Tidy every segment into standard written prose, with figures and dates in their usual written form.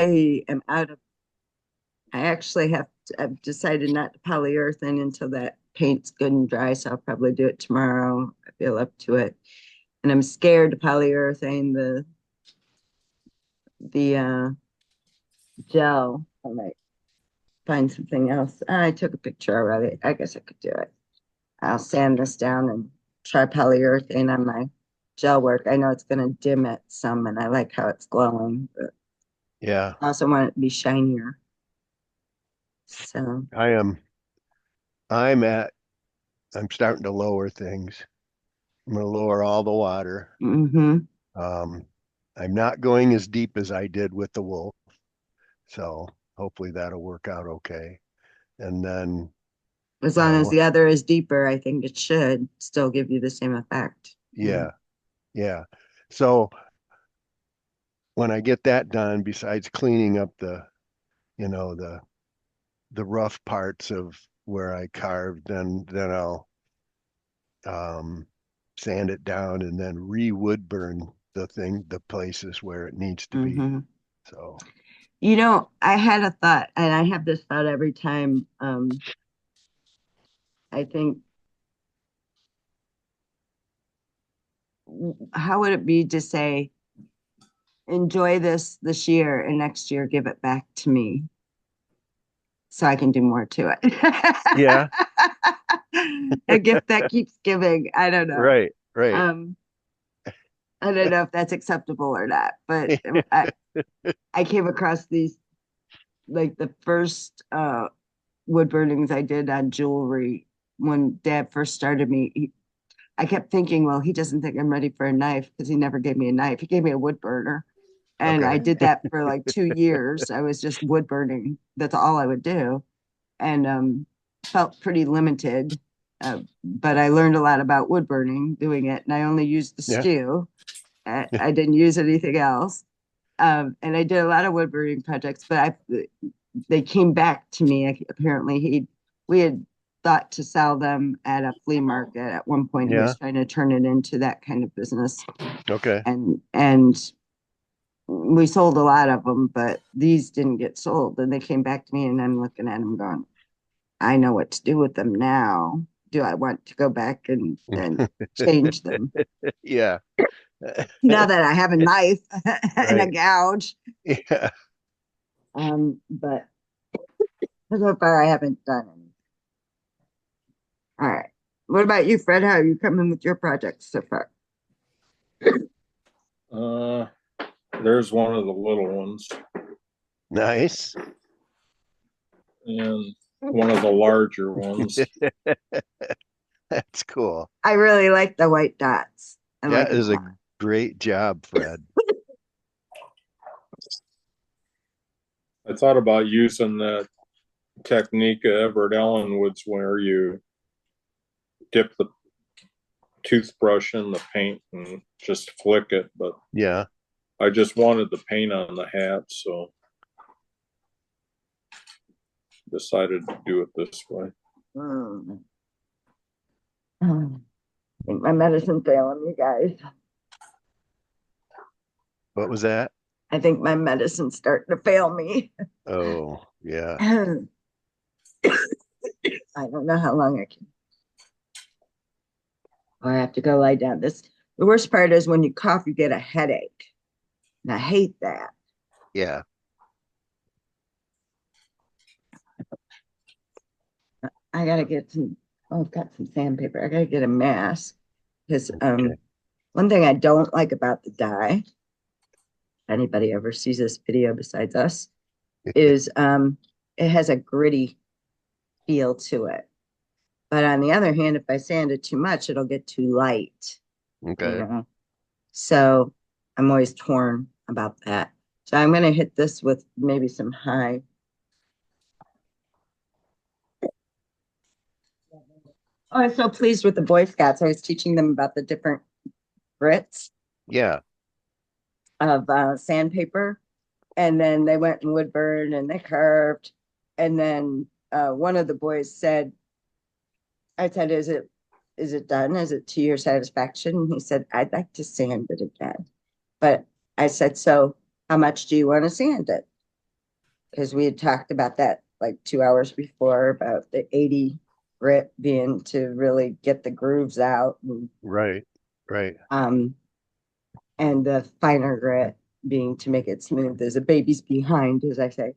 am out of, I actually I've decided not to polyurethane until that paint's good and dry. So I'll probably do it tomorrow. I feel up to it. And I'm scared to polyurethane the gel. I might find something else. I took a picture already. I guess I could do it. I'll sand this down and try polyurethane on my gel work. I know it's going to dim it some, and I like how it's glowing, but Yeah, I also want it to be shinier. So, I am. I'm at. I'm starting to lower things. I'm going to lower all the water. hmm Um, I'm not going as deep as I did with the wolf, so hopefully that'll work out okay. And then, as long as well, the other is deeper, I think it should still give you the same effect. yeah, yeah. So when I get that done, besides cleaning up you know, the rough parts of where I carved, then I'll um, sand it down and then re-wood burn the places where it needs to be. hmm So I had a thought, and I have this thought every time. I think, how would it be to say, enjoy this year, and next year give it back to me so I can do more to yeah, it. A gift that keeps giving. I don't know. right, right. Um, I don't know if that's acceptable or not, but I came across these, like the first wood burnings I did on jewelry when Dad first started me. I kept thinking, well, he doesn't think I'm ready for a knife because he never gave me a knife. He gave me a wood burner. And I Okay. did that for like 2 years. I was just wood burning. That's all I would do. And felt pretty limited. But I learned a lot about wood burning doing it. And I only used the Yeah. stew. I didn't use anything else. And I did a lot of wood burning projects, but they came back to me. Apparently, we had thought to sell them at a flea market at one point. He Yeah. was trying to turn it into that kind of business, Okay. and we sold a lot of them, but these didn't get sold. And they came back to me, and I'm looking at them going, I know what to do with them now. Do I want to go back and change them Yeah. now that I have a knife and a Right. gouge? Yeah. But so far I haven't done any. All right. What about you, Fred? How are you coming with your projects so far? Uh, there's one of the little ones, Nice. and one of the larger ones. That's cool. I really like the white dots. I like That them is a a lot. great job, Fred. I thought about using that technique Everett Ellenwood's where you dip the toothbrush in the paint and just flick it, but Yeah. I just wanted the paint on the hat, so decided to do it this way. Mm. I think my medicine failing you guys. What was that? I think my medicine's starting to fail me. Oh, yeah. I don't know how long I can. Or I have to go lie down. The worst part is when you cough, you get a headache. And I hate that. Yeah. I gotta get some. Oh, I've got some sandpaper. I gotta get a mask because Okay. one thing I don't like about the dye, if anybody ever sees this video besides us, is it has a gritty feel to it. But on the other hand, if I sand it too much, it'll get too light, you Okay. know. So I'm always torn about that. So I'm gonna hit this with maybe some high. Oh, I'm so pleased with the Boy Scouts. I was teaching them about the different grits Yeah. of sandpaper, and then they went and wood burned and they carved, and then one of the boys said, I said, is it done, is it to your satisfaction? And he said, I'd like to sand it again. But I said, so how much do you want to sand it? because we had talked about that like 2 hours before about the 80 grit being to really get the grooves out Right. Right. and the finer grit being to make it smooth as a baby's behind, as I say.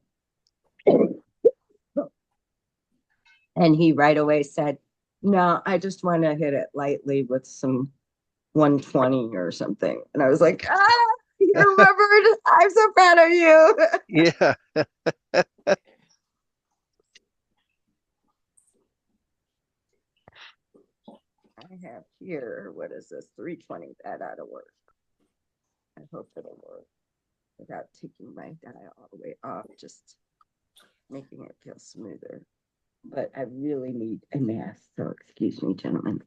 And he right away said, no, I just want to hit it lightly with some 120 or something. And I was like, you remembered. I'm so proud of you. Yeah. I have here, what is this? 320. That ought to work. I hope it'll work without taking my dial all the way off, just making it feel smoother. But I really need a mask, so excuse me, gentlemen.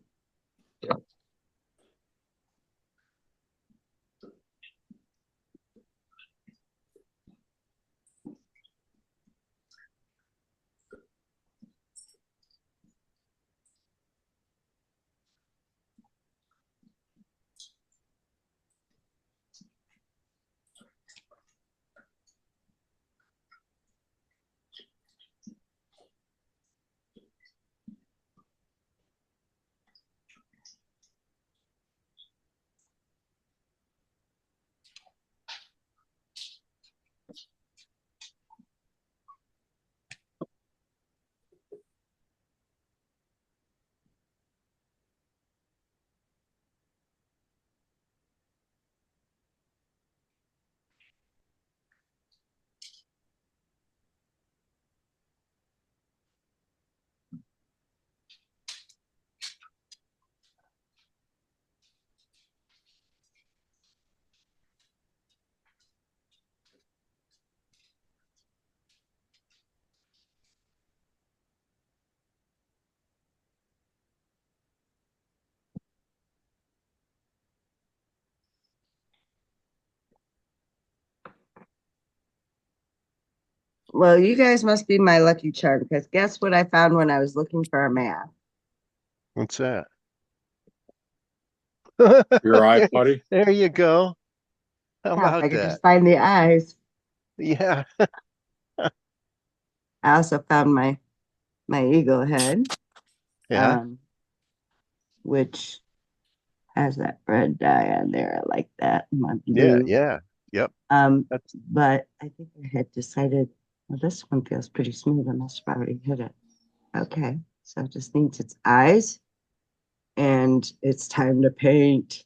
Well, you guys must be my lucky charm because guess what I found when I was looking for a map? What's that? Your eye, buddy? There you go. How Yeah, if I about could that? just find the eyes. Yeah. I also found my eagle head, Yeah. um, which has that red dye on there. I like that, my Yeah. blue. Yeah. Yep. Um, That's but I think I had decided, well, this one feels pretty smooth. I must have already hit it. Okay, so it just needs its eyes, and it's time to paint,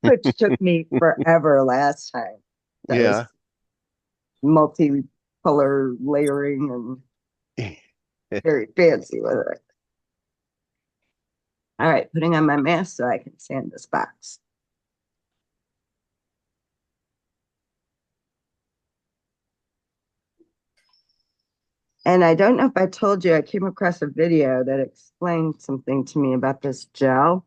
which took me forever last time. That was yeah. multi-color layering and very fancy with it. All right, putting on my mask so I can sand this box. And I don't know if I told you, I came across a video that explained something to me about this gel.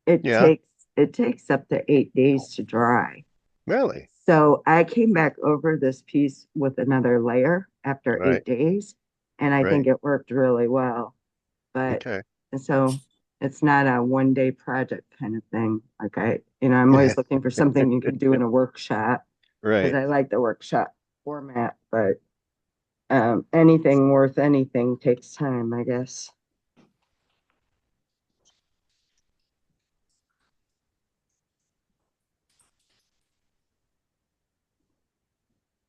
It Yeah. takes it takes up to 8 days to dry. Really? So I came back over this piece with another layer after Right. 8 days, and I think Right. it worked really well. But Okay. so it's not a 1 day project kind of thing. Like I'm always looking for something you can do in a workshop because Right. I like the workshop format, but anything worth anything takes time, I guess.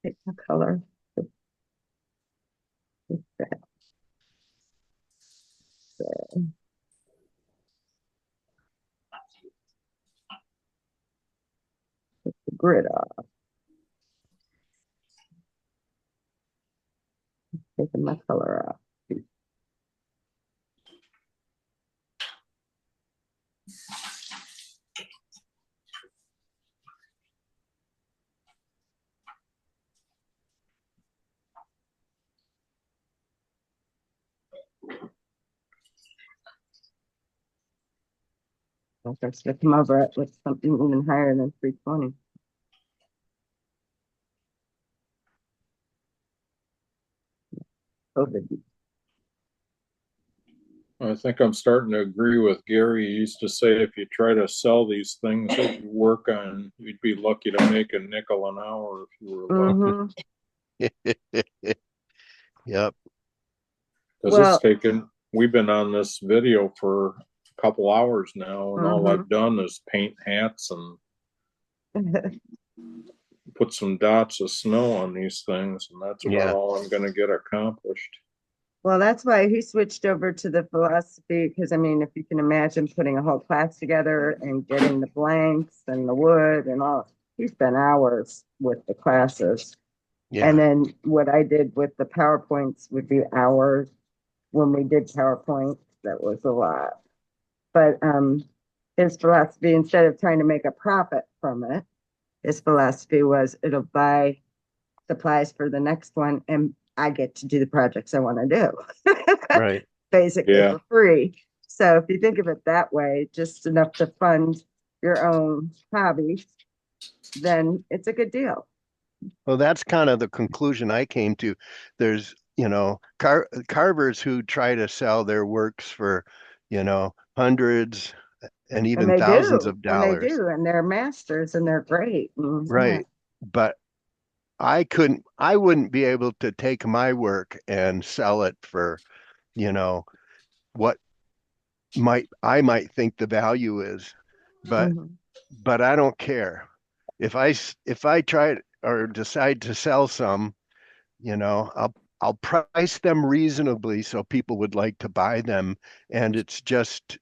Pick the color. The grid off. Taking my color off. I was gonna come over it with something even higher than 320. COVID. I think I'm starting to agree with Gary. He used to say if you try to sell these things that you work on, you'd be lucky to make a nickel an hour if you were lucky. Mm-hmm. Yep. Cause it's Well, taken, we've been on this video for a couple hours now, and all mhm. I've done is paint hats and put some dots of snow on these things, and that's about Yeah. all I'm gonna get accomplished. Well, that's why he switched over to the philosophy, because I mean, if you can imagine putting a whole class together and getting the blanks and the wood and all, he spent hours with the classes. And Yeah. then what I did with the PowerPoints would be hours when we did PowerPoints. That was a lot. But his philosophy, instead of trying to make a profit from it, his philosophy was it'll buy supplies for the next one and I get to do the projects I want to do Right. basically Yeah, for free. So if you think of it that way, just enough to fund your own hobby, then it's a good deal. Well, that's kind of the conclusion I came to. There's, carvers who try to sell their works for, hundreds and And even they thousands do, of and they dollars. do, and they're masters and they're great. And yeah, Right. But I wouldn't be able to take my work and sell it for, you know, what I might think the value is. But mhm. but I don't care. If I try or decide to sell some, I'll price them reasonably so people would like to buy them. And it's just,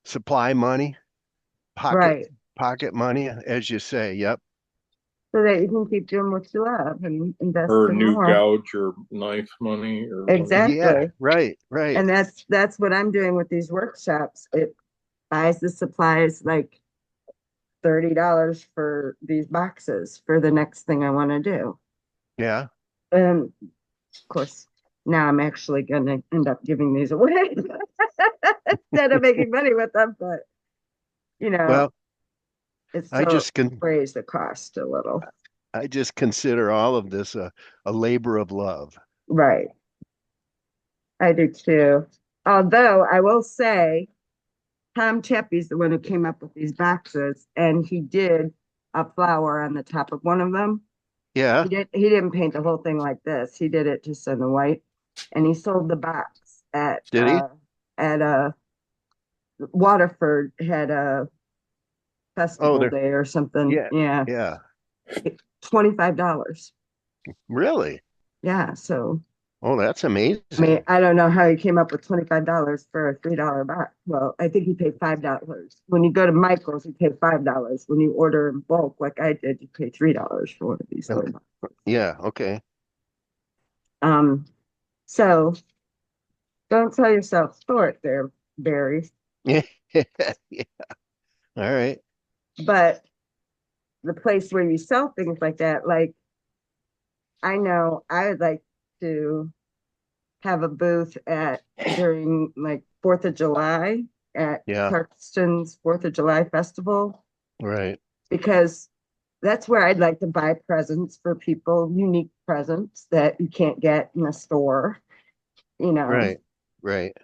supply money, pocket Right. pocket money, as you say. Yep. So that you can keep doing what you love and invest or in new more. gouge or knife money or whatever. Yeah, Exactly. right, right. And that's what I'm doing with these workshops. It buys the supplies like $30 for these boxes for the next thing I want to do. Yeah. And of course, now I'm actually going to end up giving these away instead of making money with them. But, you know, Well, it I still just can raise the cost a little. I just consider all of this a labor of love. Right. I do too. Although I will say, Tom Cheppy's the one who came up with these boxes, and he did a flower on the top of one of them. Yeah. He didn't paint the whole thing like this. He did it just in the white, and he sold the box Did he? at a Waterford had a Oh, festival there. day or something. Yeah. Yeah, Yeah. $25. Really? Yeah, so Oh, that's I mean, amazing. I don't know how he came up with $25 for a $3 box. Well, I think he paid $5. When you go to Michael's, you pay $5. When you order in bulk, like I did, you pay $3 for one of these Oh, little boxes. yeah. Okay. Um, so don't sell yourself short there, Barry. Yeah. Yeah. All right. But the place where you sell things like that, like I know I would like to have a booth at during like 4th of July at Yeah. Clarkston's 4th of July festival Right. because that's where I'd like to buy presents for people, unique presents that you can't get in a store, you know. Right. Right.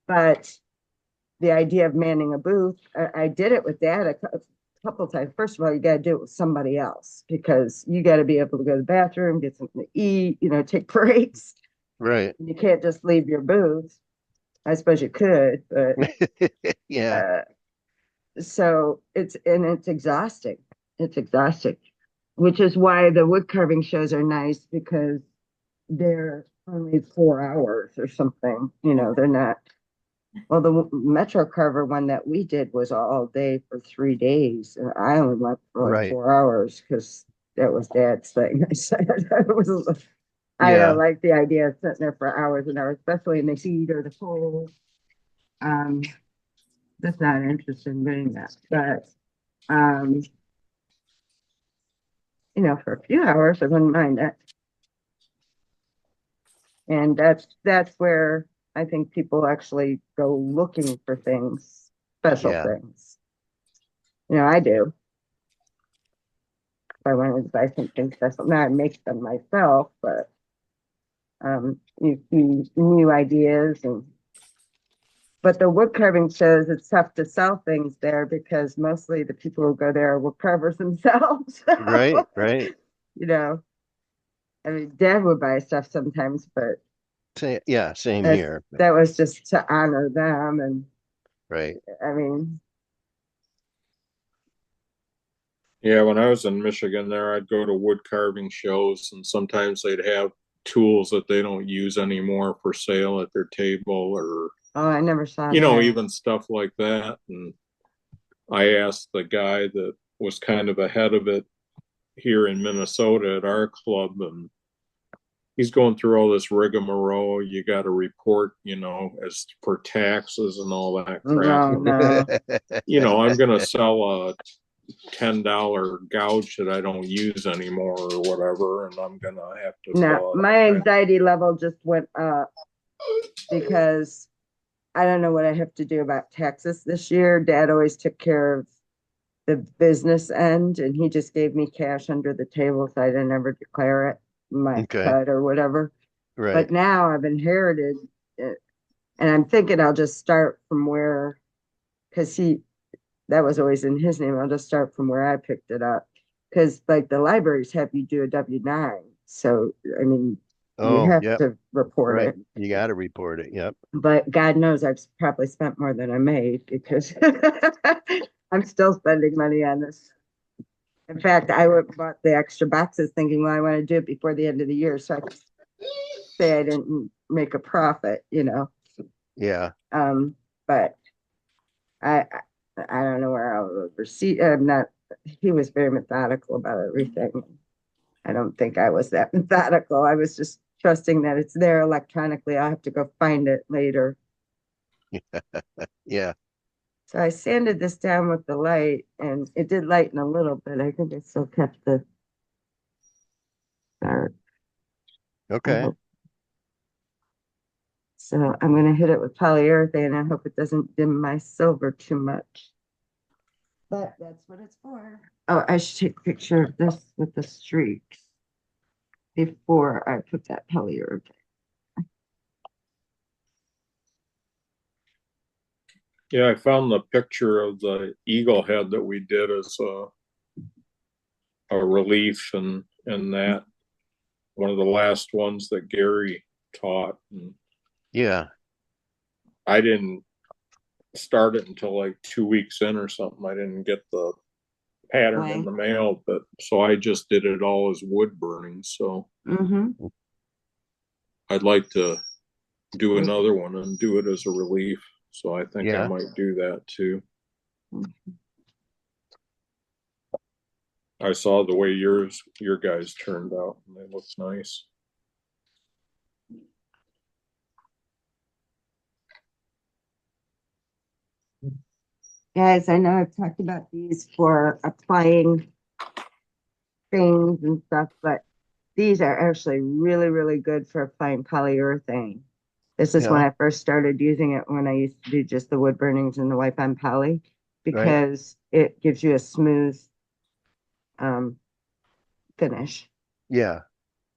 But the idea of manning a booth, I did it with dad a couple of times. First of all, you got to do it with somebody else because you got to be able to go to the bathroom, get something to eat, take breaks. Right. You can't just leave your booth. I suppose you could, but Yeah. uh, so it's exhausting. It's exhausting, which is why the wood carving shows are nice because they're only 4 hours or something. They're not. Well, the Metro Carver one that we did was all day for 3 days, and I only went for like Right. 4 hours because that was Dad's thing. I said I don't Yeah. like the idea of sitting there for hours and hours, especially in the heat or the cold. Um, just not interested in doing that. But for a few hours, I wouldn't mind that. And that's where I think people actually go looking for things, special Yeah. things. I do. If I wanted to buy something special, now I make them myself, but you see new ideas but the wood carving shows it's tough to sell things there because mostly the people who go there are wood carvers themselves. Right. So, Right. you know, I mean, Dad would buy stuff sometimes, but Yeah, same that's here. that was just to honor them. And Right. I mean, Yeah, when I was in Michigan there, I'd go to wood carving shows and sometimes they'd have tools that they don't use anymore for sale at their table or, oh, I never saw that. even stuff like that. And I asked the guy that was kind of ahead of it here in Minnesota at our club, and he's going through all this rigmarole. You got to report, as for taxes and all that crap. No, no. I'm going to sell a $10 gouge that I don't use anymore or whatever, and I'm going to have to No, fill out my all that. anxiety level just went up because I don't know what I have to do about taxes this year. Dad always took care of the business end, and he just gave me cash under the table, so I didn't ever declare it my Okay. cut or whatever. Right. But now I've inherited it, and I'm thinking I'll just start from where, because that was always in his name. I'll just start from where I picked it up, because like the libraries have you do a W-9, so I mean you Oh, have yep. to report Right. it. You got to report it. Yep. But God knows I've probably spent more than I made because I'm still spending money on this. In fact, I would bought the extra boxes thinking, well, I want to do it before the end of the year, so I could say I didn't make a profit, Yeah. But I I don't know where I'll receipt. I'm not. He was very methodical about everything. I don't think I was that methodical. I was just trusting that it's there electronically. I'll have to go find it later. Yeah. So I sanded this down with the light, and it did lighten a little bit. I think it still kept the dark. I Okay. hope. So I'm going to hit it with polyurethane. I hope it doesn't dim my silver too much. But that's what it's for. Oh, I should take a picture of this with the streaks before I put that polyurethane. Yeah, I found the picture of the eagle head that we did as a relief, and that one of the last ones that Gary taught. And Yeah. I didn't start it until like 2 weeks in or something. I didn't get the pattern in the mail, but so I just did it all as wood burning. So I'd like to do another one and do it as a relief. So I think I Yeah. might do that too. I saw the way your guys turned out, and they looked nice. Guys, I know I've talked about these for applying things and stuff, but these are actually really, really good for applying polyurethane. This is when Yeah. I first started using it when I used to do just the wood burnings and the wipe on poly Right. because it gives you a smooth finish. Yeah.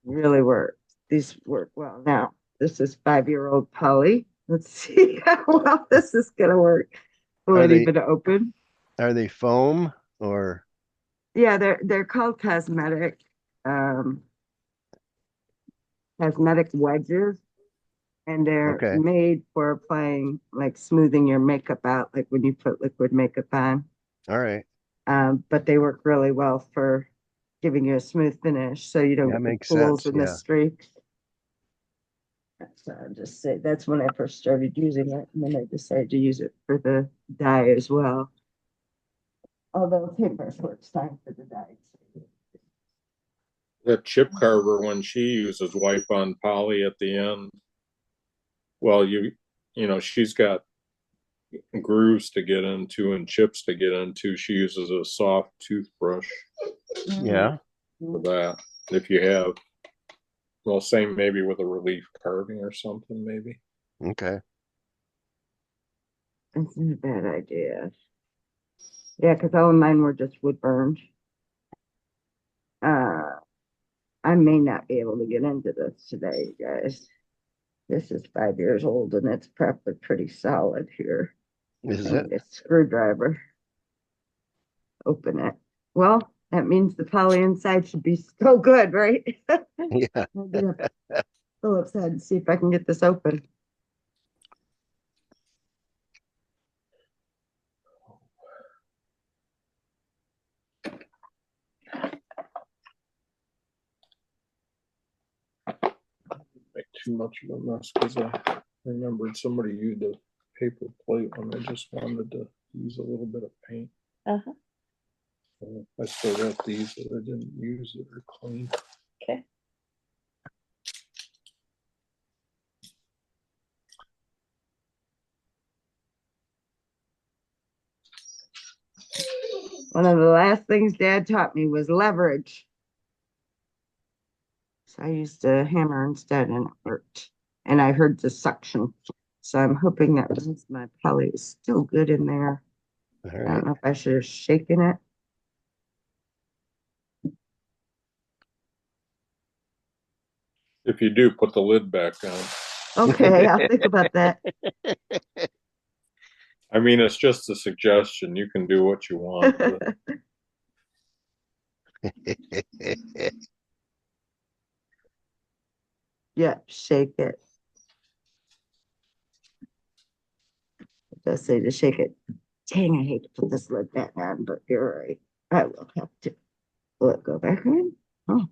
Really works. These work well. Now, this is 5-year-old poly. Let's see how well this is gonna work. Will Are it they even open? foam or Yeah, they're called um cosmetic wedges, and they're okay. made for applying like smoothing your makeup out, like when you put liquid makeup on. All right. But they work really well for giving you a smooth finish, so you don't That get the makes pools sense. and the Yeah. streaks. So I just say that's when I first started using it, and then I decided to use it for the dye as well. Although paintbrush works fine for the dye. That chip carver, when she uses wipe on poly at the end, well, she's got grooves to get into and chips to get into. She uses a soft toothbrush Yeah. for that. If you have, well, same maybe with a relief carving or something, maybe. Okay. That's not a bad idea. Yeah, because all of mine were just wood burned. Uh, I may not be able to get into this today, you guys. This is 5 years old and it's probably pretty solid here. Is I it? need a screwdriver. Open it. Well, That means the poly inside should be so good, right? Yeah. I'll get up Philip's head and see if I can get this open. Make too much of a mess because I remembered somebody used a paper plate when I just wanted to use a little bit of paint. Uh-huh. I still got these that I didn't use that are clean. Okay. One of the last things Dad taught me was leverage. So I used a hammer instead and it worked. And I heard the suction. So I'm hoping that means my poly is still good in there. All I right. don't know if I should have shaken it. If you do, put the lid back on. Okay, I'll think about that. I mean, it's just a suggestion. You can do what you want. But Yeah, shake it. It does say to shake it. Dang, I hate to put this lid back on, but you're right. I will have to. Will it go back on? Oh.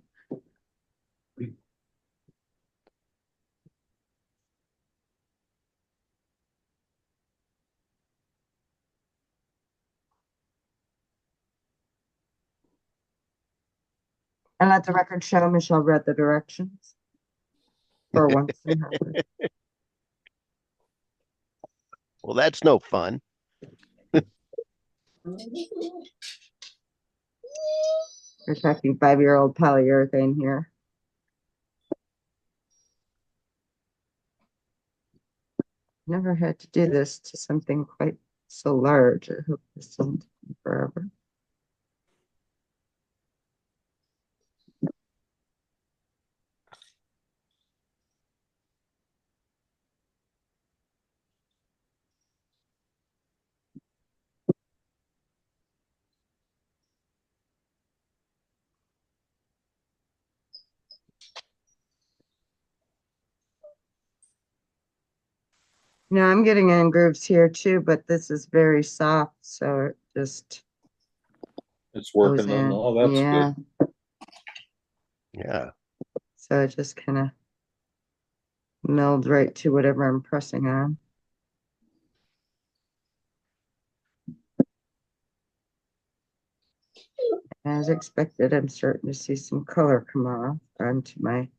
And let the record show Michelle read the directions. For once in her life. Well, that's no fun. We're talking 5-year-old polyurethane here. Never had to do this to something quite so large. I hope this doesn't take me forever. You know, I'm getting in grooves here too, but this is very soft, so it just it's goes working then. in. Oh, that's Yeah, good. Yeah. so it just kind of melds right to whatever I'm pressing on. As expected, I'm starting to see some color come off onto my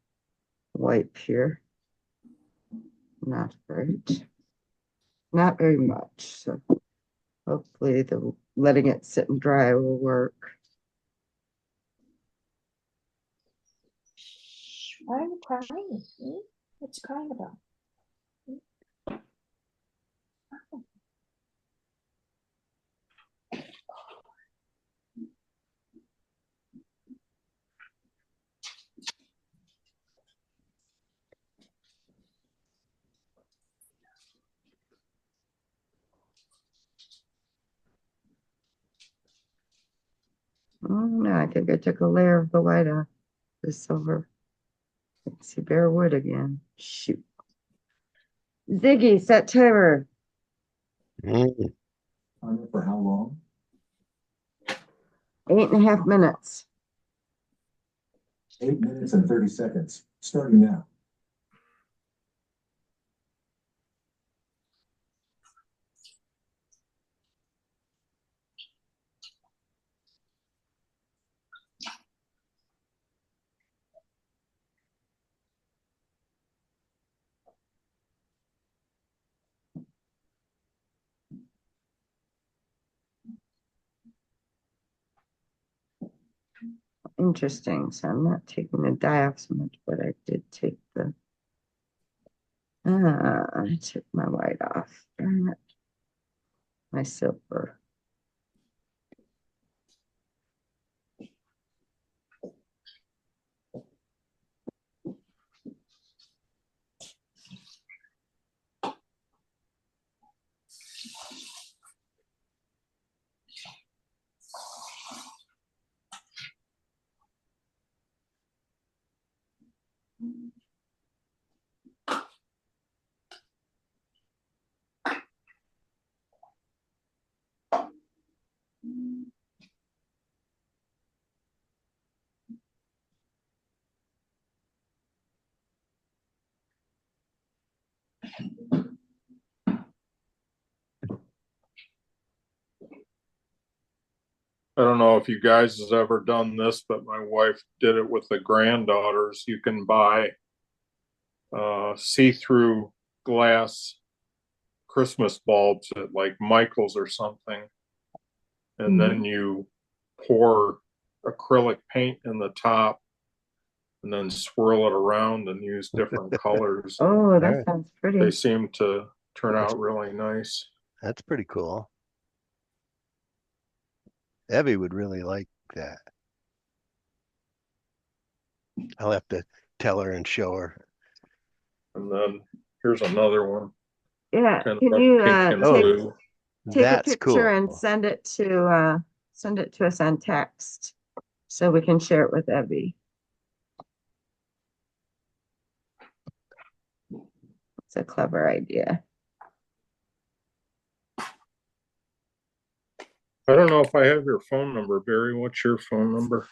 wipe here. Not great. Not very much, so hopefully the letting it sit and dry will work. Why are you crying? What's crying about? Oh no, I think I took a layer of the white off the silver. Let's see, bare wood again. Shoot. Ziggy, set timer. Mm. For how long? 8.5 minutes. 8 minutes and 30 seconds, starting now. Interesting. So I'm not taking the dye off so much, but I did take the I took my white off. Darn it. My silver. I don't know if you guys has ever done this, but my wife did it with the granddaughters. You can buy see-through glass Christmas bulbs at like Michael's or something, and then you pour acrylic paint in the top and then swirl it around and use different colors. Oh, that Alright. sounds They pretty. seem to turn out really nice. That's pretty cool. Evie would really like that. I'll have to tell her and show her. And then here's another one, Yeah, kind can of you pink and Oh, blue. take a That's picture and cool. send it to us on text so we can share it with Evie. It's a clever idea. I don't know if I have your phone number, Barry. What's your phone number?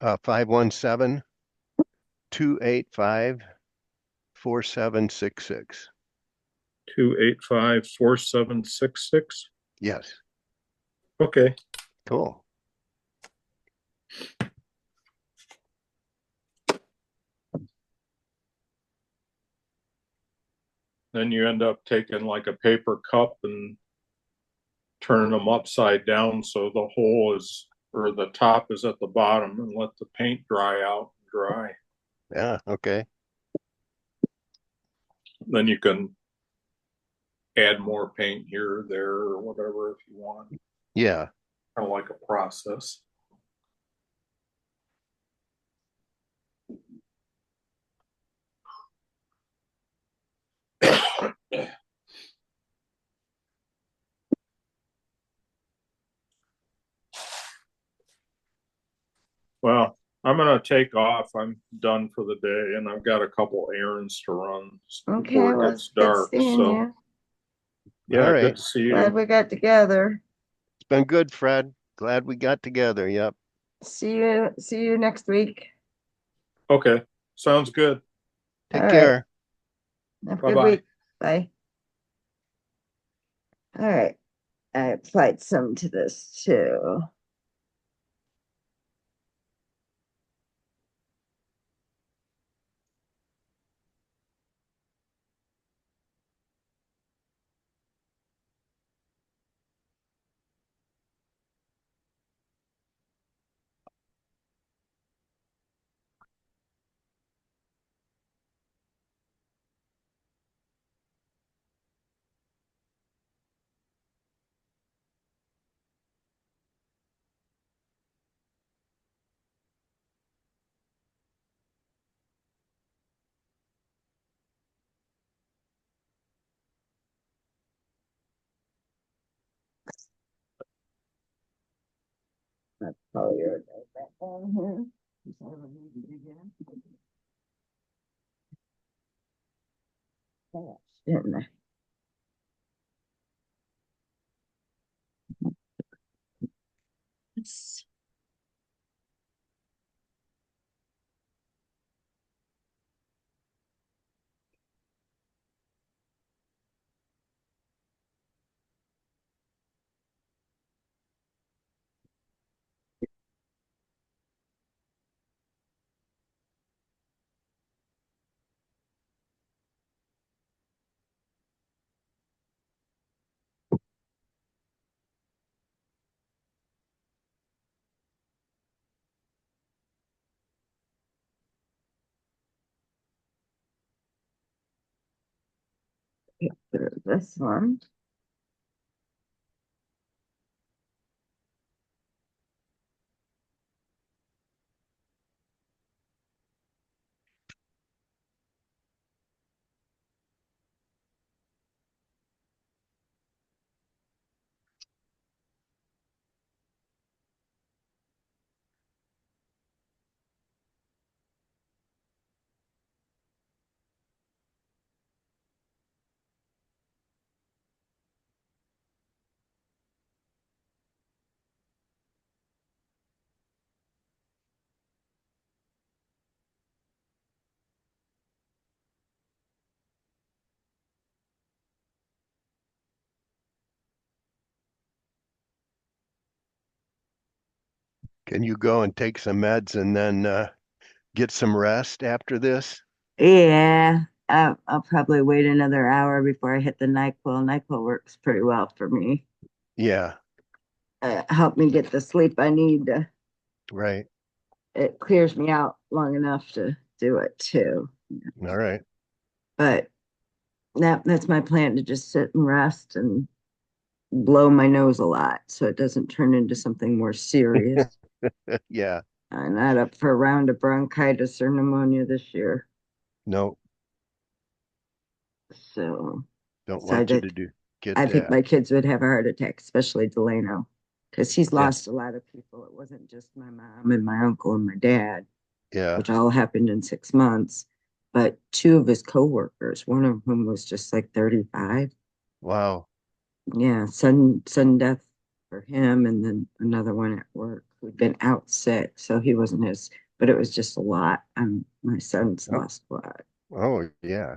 517-285-4766. 285-4766. Yes. Okay. Cool. Then you end up taking like a paper cup and turning them upside down so the hole is, or the top is at the bottom, and let the paint dry out and dry. Yeah, okay. Then you can add more paint here or there or whatever if you want. Yeah. Kind of like a process. Well, I'm gonna take off. I'm done for the day, and I've got a couple errands to run Okay, before it well, gets it's good dark. seeing So you. yeah, All right. good to see Glad you. we got together. It's been good, Fred. Glad we got together. Yep. See you next week. Okay, sounds good. All Take right. care. Have a Bye good bye. week. Bye. All right. I applied some to this too. That's probably your back down here. Is that what we need to dig in? Gosh, didn't I? Let's get through this one. Can you go and take some meds and then get some rest after this? Yeah, I'll probably wait another hour before I hit the NyQuil. NyQuil works pretty well for me. Yeah, Help me get the sleep I need. right. It clears me out long enough to do it too. All right. But that's my plan, to just sit and rest and blow my nose a lot so it doesn't turn into something more serious. Yeah. I'm not up for a round of bronchitis or pneumonia this year. No, So, don't so want you to get I think that. my kids would have a heart attack, especially Delano, because he's Yeah. lost a lot of people. It wasn't just my mom and my uncle and my dad, Yeah. which all happened in 6 months, but two of his coworkers, one of whom was just like 35. Wow. Yeah, sudden death for him, and then another one at work who'd been out sick, so he wasn't as, but it was just a lot. My son's Oh, lost a lot. oh yeah.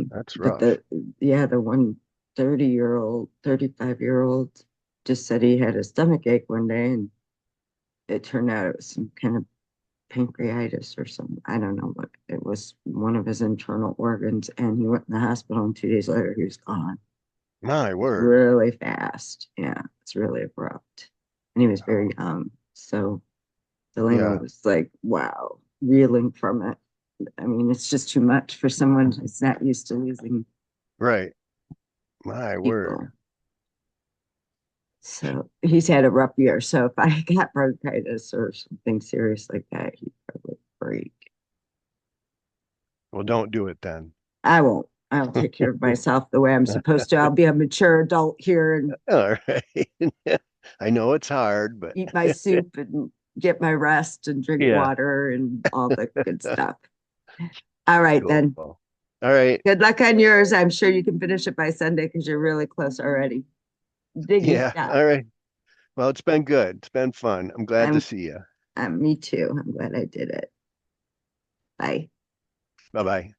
That's But rough. the one 30-year-old, 35-year-old just said he had a stomach ache one day, and it turned out it was some kind of pancreatitis or something. I don't know what it was, one of his internal organs, and he went in the hospital, and 2 days later he was gone. My It's word. really fast. Yeah, it's really abrupt. And he was very young. So Delano Yeah. was like, wow, reeling from it. I mean, it's just too much for someone who's not used to losing Right. My word. people. So he's had a rough year. So if I got bronchitis or something serious like that, he'd probably break. Well, don't do it then. I won't. I'll take care of myself the way I'm supposed to. I'll be a mature adult here and All right. I know it's hard, but eat my soup and get my rest and drink yeah. water and all the good stuff. All right, Cool. then. All right. Good luck on yours. I'm sure you can finish it by Sunday because you're really close already. Dig your Yeah. stuff. All right. Well, it's been good. It's been fun. I'm glad to I'm, see you. me too. I'm glad I did it. Bye. Bye bye.